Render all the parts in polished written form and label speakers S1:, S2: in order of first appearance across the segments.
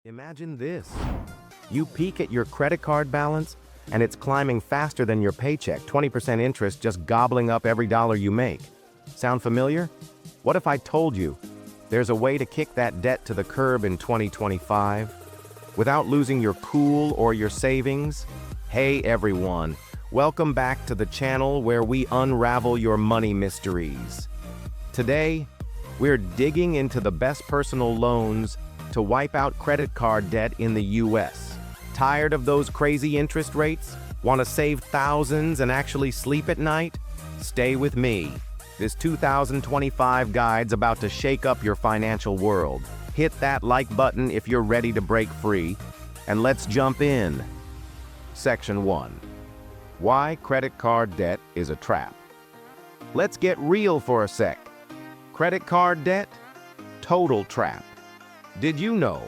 S1: Imagine this. You peek at your credit card balance, and it's climbing faster than your paycheck, 20% interest just gobbling up every dollar you make. Sound familiar? What if I told you there's a way to kick that debt to the curb in 2025 without losing your cool or your savings? Hey everyone, welcome back to the channel where we unravel your money mysteries. Today, we're digging into the best personal loans to wipe out credit card debt in the US. Tired of those crazy interest rates? Want to save thousands and actually sleep at night? Stay with me. This 2025 guide's about to shake up your financial world. Hit that like button if you're ready to break free, and let's jump in. Section 1. Why credit card debt is a trap. Let's get real for a sec. Credit card debt? Total trap. Did you know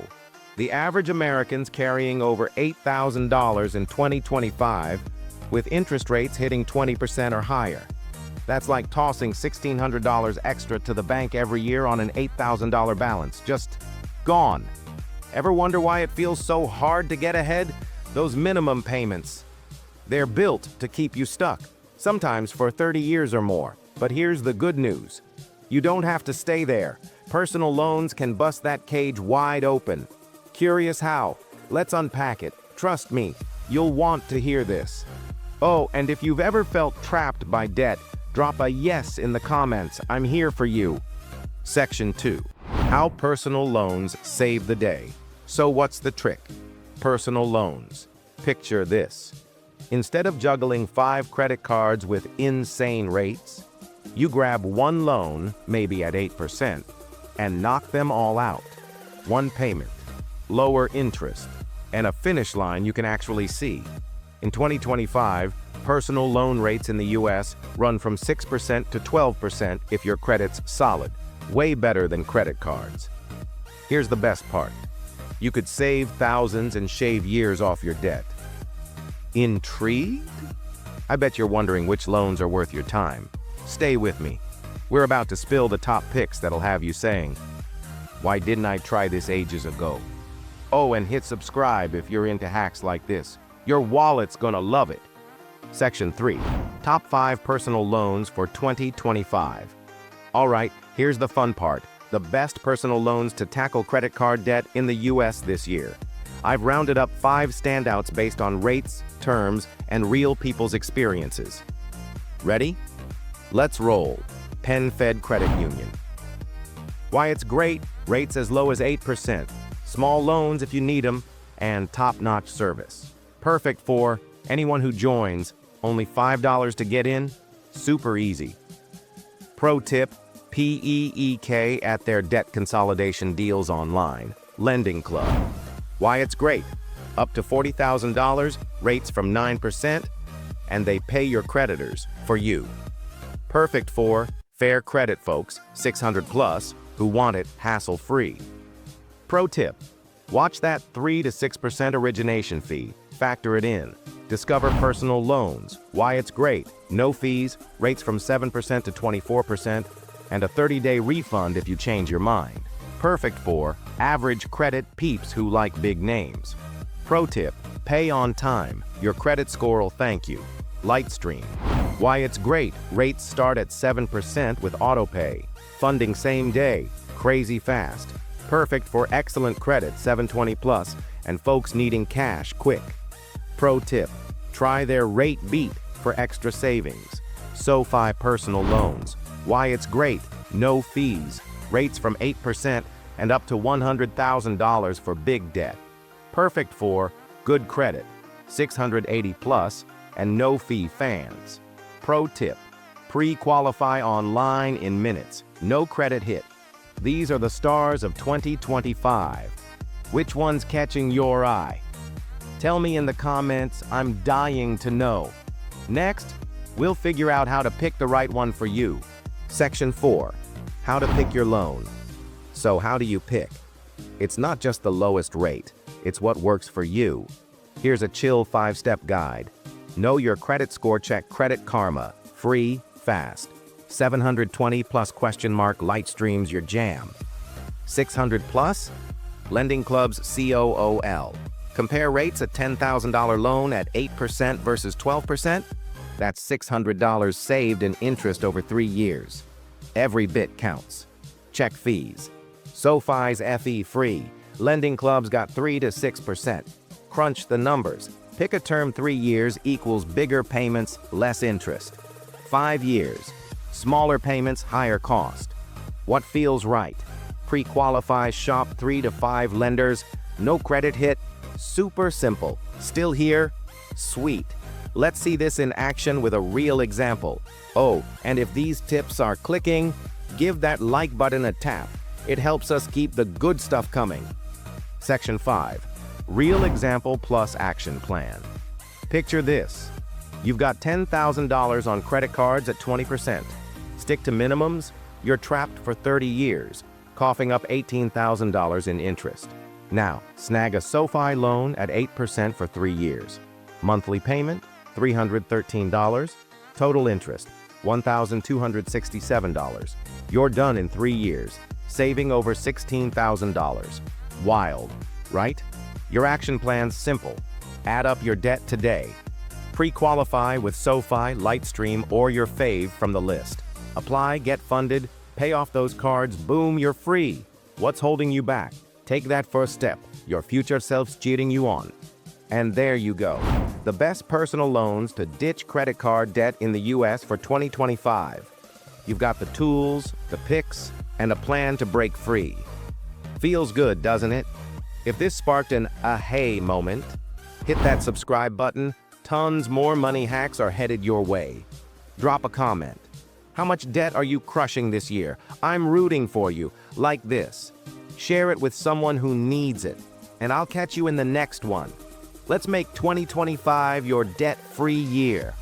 S1: the average American's carrying over $8,000 in 2025 with interest rates hitting 20% or higher? That's like tossing $1,600 extra to the bank every year on an $8,000 balance. Just gone. Ever wonder why it feels so hard to get ahead? Those minimum payments. They're built to keep you stuck, sometimes for 30 years or more. But here's the good news. You don't have to stay there. Personal loans can bust that cage wide open. Curious how? Let's unpack it. Trust me, you'll want to hear this. Oh, and if you've ever felt trapped by debt, drop a yes in the comments. I'm here for you. Section 2. How personal loans save the day. So what's the trick? Personal loans. Picture this. Instead of juggling 5 credit cards with insane rates, you grab one loan, maybe at 8%, and knock them all out. One payment, lower interest, and a finish line you can actually see. In 2025, personal loan rates in the US run from 6% to 12% if your credit's solid, way better than credit cards. Here's the best part. You could save thousands and shave years off your debt. Intrigued? I bet you're wondering which loans are worth your time. Stay with me. We're about to spill the top picks that'll have you saying, "Why didn't I try this ages ago?" Oh, and hit subscribe if you're into hacks like this. Your wallet's gonna love it. Section 3. Top 5 personal loans for 2025. All right, here's the fun part. The best personal loans to tackle credit card debt in the US this year. I've rounded up 5 standouts based on rates, terms, and real people's experiences. Ready? Let's roll. PenFed Credit Union. Why it's great, rates as low as 8%, small loans if you need them, and top-notch service. Perfect for anyone who joins, only $5 to get in, super easy. Pro tip, PEEK at their debt consolidation deals online, LendingClub. Why it's great, up to $40,000, rates from 9%, and they pay your creditors for you. Perfect for fair credit folks, 600 plus, who want it hassle-free. Pro tip, watch that 3 to 6% origination fee, factor it in. Discover personal loans, why it's great, no fees, rates from 7% to 24%, and a 30-day refund if you change your mind. Perfect for average credit peeps who like big names. Pro tip, pay on time, your credit score will thank you. LightStream. Why it's great, rates start at 7% with autopay. Funding same day, crazy fast. Perfect for excellent credit, 720 plus, and folks needing cash quick. Pro tip, try their rate beat for extra savings. SoFi personal loans. Why it's great, no fees, rates from 8% and up to $100,000 for big debt. Perfect for good credit, 680 plus, and no fee fans. Pro tip, pre-qualify online in minutes, no credit hit. These are the stars of 2025. Which one's catching your eye? Tell me in the comments, I'm dying to know. Next, we'll figure out how to pick the right one for you. Section 4, how to pick your loan. So how do you pick? It's not just the lowest rate, it's what works for you. Here's a chill 5-step guide. Know your credit score, check Credit Karma, free, fast. 720 plus ? LightStream's your jam. 600 plus? LendingClub's COOL. Compare rates: a $10,000 loan at 8% versus 12%. That's $600 saved in interest over 3 years. Every bit counts. Check fees. SoFi's FE free. LendingClub's got 3 to 6%. Crunch the numbers. Pick a term: 3 years equals bigger payments, less interest. 5 years. Smaller payments, higher cost. What feels right? Pre-qualify, shop 3 to 5 lenders. No credit hit. Super simple. Still here? Sweet. Let's see this in action with a real example. Oh, and if these tips are clicking, give that like button a tap. It helps us keep the good stuff coming. Section 5. Real example plus action plan. Picture this. You've got $10,000 on credit cards at 20%. Stick to minimums, you're trapped for 30 years, coughing up $18,000 in interest. Now, snag a SoFi loan at 8% for 3 years. Monthly payment, $313. Total interest, $1,267. You're done in 3 years, saving over $16,000. Wild, right? Your action plan's simple. Add up your debt today. Pre-qualify with SoFi, LightStream, or your fave from the list. Apply, get funded, pay off those cards, boom, you're free. What's holding you back? Take that first step. Your future self's cheering you on. And there you go. The best personal loans to ditch credit card debt in the US for 2025. You've got the tools, the picks, and a plan to break free. Feels good, doesn't it? If this sparked an "ah-hey" moment, hit that subscribe button. Tons more money hacks are headed your way. Drop a comment. How much debt are you crushing this year? I'm rooting for you, like this. Share it with someone who needs it, and I'll catch you in the next one. Let's make 2025 your debt-free year.